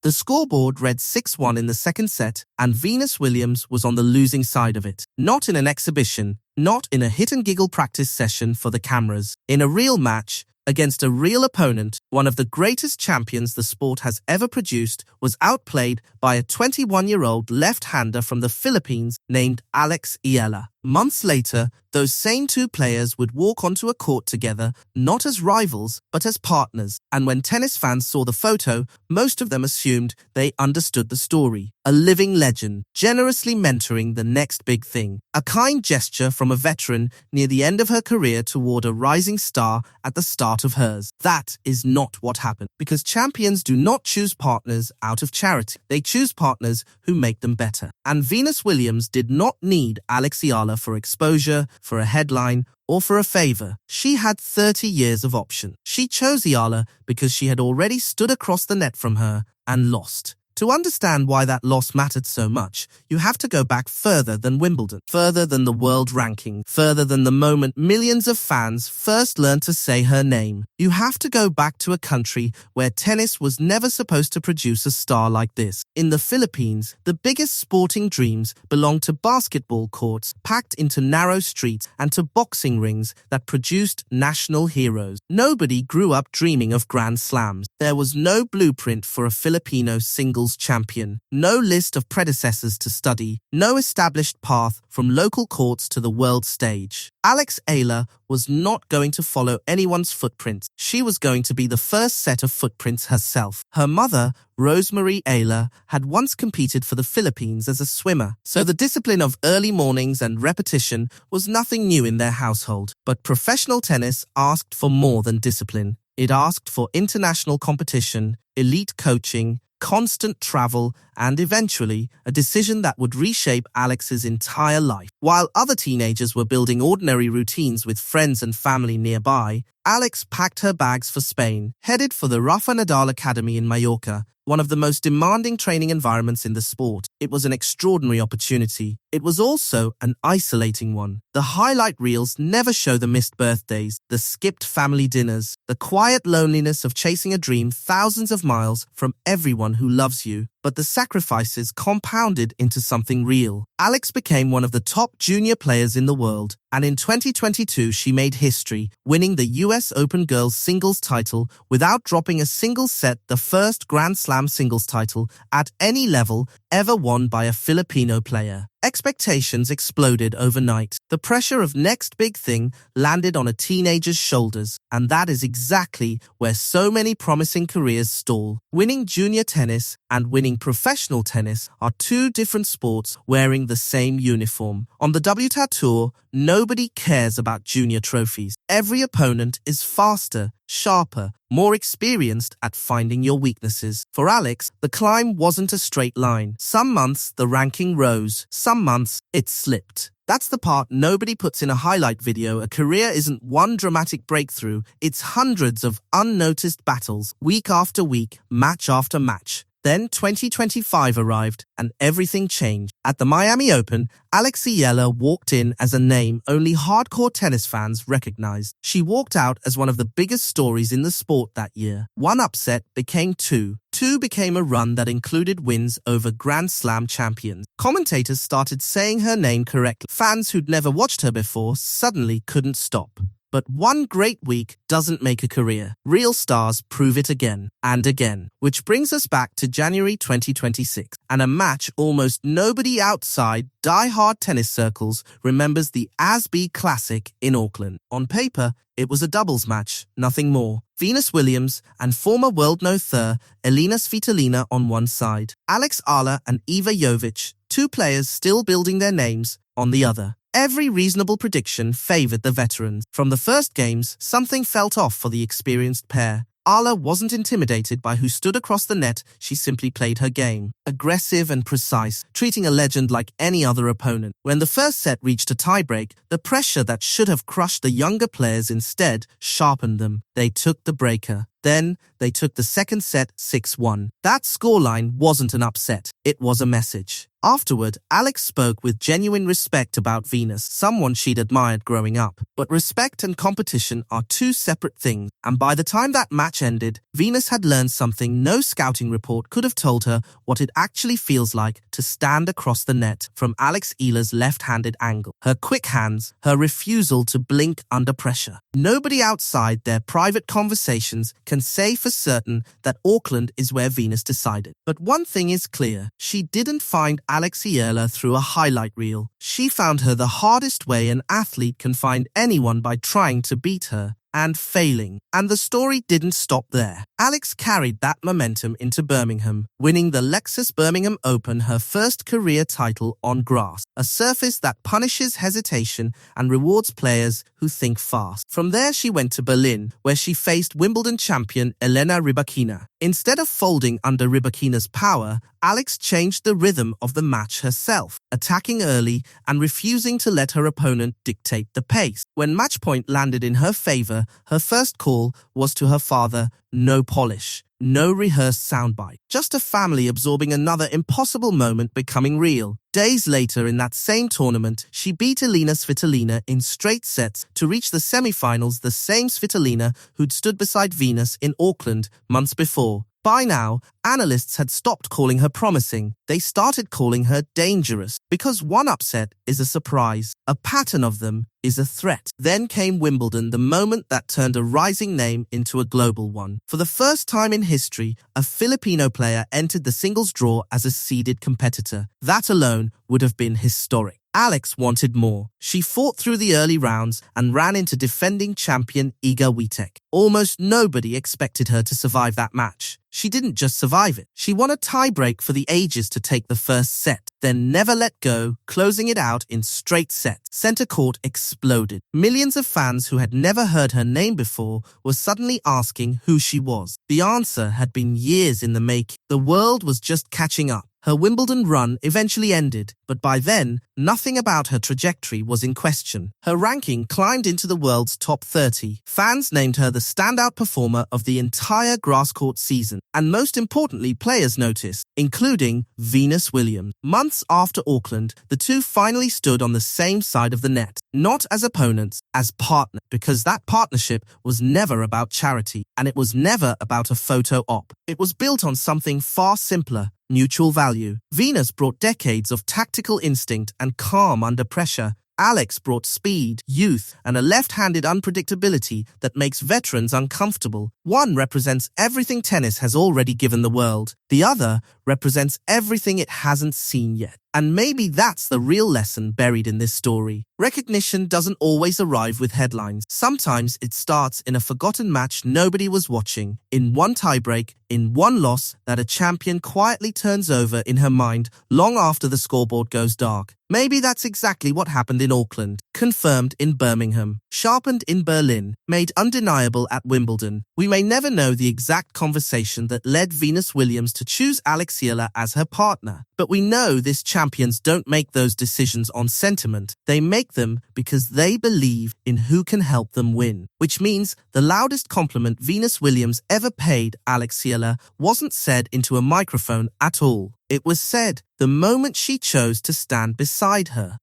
The scoreboard read 6-1 in the second set, and Venus Williams was on the losing side of it. Not in an exhibition, not in a hit-and-giggle practice session for the cameras. In a real match, against a real opponent, one of the greatest champions the sport has ever produced was outplayed by a 21-year-old left-hander from the Philippines named Alexeala. Months later, those same two players would walk onto a court together, not as rivals, but as partners. And when tennis fans saw the photo, most of them assumed they understood the story. A living legend, generously mentoring the next big thing. A kind gesture from a veteran near the end of her career toward a rising star at the start of hers. That is not what happened, because champions do not choose partners out of charity. They choose partners who make them better. And Venus Williams did not need Alexeala for exposure, for a headline, or for a favor. She had 30 years of option. She chose Eala because she had already stood across the net from her and lost. To understand why that loss mattered so much, you have to go back further than Wimbledon, further than the world ranking, further than the moment millions of fans first learned to say her name. You have to go back to a country where tennis was never supposed to produce a star like this. In the Philippines, the biggest sporting dreams belonged to basketball courts packed into narrow streets and to boxing rings that produced national heroes. Nobody grew up dreaming of Grand Slams. There was no blueprint for a Filipino singles champion, no list of predecessors to study, no established path from local courts to the world stage. Alexeala was not going to follow anyone's footprints. She was going to be the first set of footprints herself. Her mother, Rosemary Eala, had once competed for the Philippines as a swimmer, so the discipline of early mornings and repetition was nothing new in their household. But professional tennis asked for more than discipline. It asked for international competition, elite coaching, constant travel, and eventually a decision that would reshape Alex's entire life. While other teenagers were building ordinary routines with friends and family nearby, Alex packed her bags for Spain, headed for the Rafa Nadal Academy in Mallorca, one of the most demanding training environments in the sport. It was an extraordinary opportunity. It was also an isolating one. The highlight reels never show the missed birthdays, the skipped family dinners, the quiet loneliness of chasing a dream thousands of miles from everyone who loves you. But the sacrifices compounded into something real. Alex became one of the top junior players in the world, and in 2022 she made history, winning the US Open Girls Singles title without dropping a single set, the first Grand Slam singles title at any level ever won by a Filipino player. Expectations exploded overnight. The pressure of next big thing landed on a teenager's shoulders, and that is exactly where so many promising careers stall. Winning junior tennis and winning professional tennis are two different sports wearing the same uniform. On the WTA Tour, nobody cares about junior trophies. Every opponent is faster, sharper, more experienced at finding your weaknesses. For Alex, the climb wasn't a straight line. Some months the ranking rose, some months it slipped. That's the part nobody puts in a highlight video. A career isn't one dramatic breakthrough, it's hundreds of unnoticed battles, week after week, match after match. Then 2025 arrived, and everything changed. At the Miami Open, Alexeala walked in as a name only hardcore tennis fans recognized. She walked out as one of the biggest stories in the sport that year. One upset became two. Two became a run that included wins over Grand Slam champions. Commentators started saying her name correctly. Fans who'd never watched her before suddenly couldn't stop. But one great week doesn't make a career. Real stars prove it again and again. Which brings us back to January 2026, and a match almost nobody outside die-hard tennis circles remembers, the Asby Classic in Auckland. On paper, it was a doubles match, nothing more. Venus Williams and former world no-third Elina Svitolina on one side. Alexeala and Iva Jovic, two players still building their names, on the other. Every reasonable prediction favored the veterans. From the first games, something felt off for the experienced pair. Eala wasn't intimidated by who stood across the net, she simply played her game. Aggressive and precise, treating a legend like any other opponent. When the first set reached a tiebreak, the pressure that should have crushed the younger players instead sharpened them. They took the breaker. Then, they took the second set 6-1. That scoreline wasn't an upset, it was a message. Afterward, Alex spoke with genuine respect about Venus, someone she'd admired growing up. But respect and competition are two separate things, and by the time that match ended, Venus had learned something no scouting report could have told her: what it actually feels like to stand across the net from Alexeala's left-handed angle. Her quick hands, her refusal to blink under pressure. Nobody outside their private conversations can say for certain that Auckland is where Venus decided. But one thing is clear: she didn't find Alexeala through a highlight reel. She found her the hardest way an athlete can find anyone, by trying to beat her and failing. And the story didn't stop there. Alex carried that momentum into Birmingham, winning the Lexus Birmingham Open, her first career title on grass, a surface that punishes hesitation and rewards players who think fast. From there she went to Berlin, where she faced Wimbledon champion Elena Rybakina. Instead of folding under Rybakina's power, Alex changed the rhythm of the match herself, attacking early and refusing to let her opponent dictate the pace. When match point landed in her favor, her first call was to her father: no polish, no rehearsed soundbite, just a family absorbing another impossible moment becoming real. Days later in that same tournament, she beat Elena Svitolina in straight sets to reach the semi-finals, the same Svitolina who'd stood beside Venus in Auckland months before. By now, analysts had stopped calling her promising. They started calling her dangerous, because one upset is a surprise. A pattern of them is a threat. Then came Wimbledon, the moment that turned a rising name into a global one. For the first time in history, a Filipino player entered the singles draw as a seeded competitor. That alone would have been historic. Alex wanted more. She fought through the early rounds and ran into defending champion Iga Swiatek. Almost nobody expected her to survive that match. She didn't just survive it. She won a tiebreak for the ages to take the first set, then never let go, closing it out in straight sets. Center court exploded. Millions of fans who had never heard her name before were suddenly asking who she was. The answer had been years in the making. The world was just catching up. Her Wimbledon run eventually ended, but by then, nothing about her trajectory was in question. Her ranking climbed into the world's top 30. Fans named her the standout performer of the entire grass court season, and most importantly, players noticed, including Venus Williams. Months after Auckland, the two finally stood on the same side of the net, not as opponents, as partners, because that partnership was never about charity, and it was never about a photo op. It was built on something far simpler: mutual value. Venus brought decades of tactical instinct and calm under pressure. Alex brought speed, youth, and a left-handed unpredictability that makes veterans uncomfortable. One represents everything tennis has already given the world. The other represents everything it hasn't seen yet. And maybe that's the real lesson buried in this story. Recognition doesn't always arrive with headlines. Sometimes it starts in a forgotten match nobody was watching, in one tiebreak, in one loss that a champion quietly turns over in her mind long after the scoreboard goes dark. Maybe that's exactly what happened in Auckland, confirmed in Birmingham, sharpened in Berlin, made undeniable at Wimbledon. We may never know the exact conversation that led Venus Williams to choose Alexeala as her partner, but we know this champions don't make those decisions on sentiment. They make them because they believe in who can help them win. Which means the loudest compliment Venus Williams ever paid Alexeala wasn't said into a microphone at all. It was said the moment she chose to stand beside her.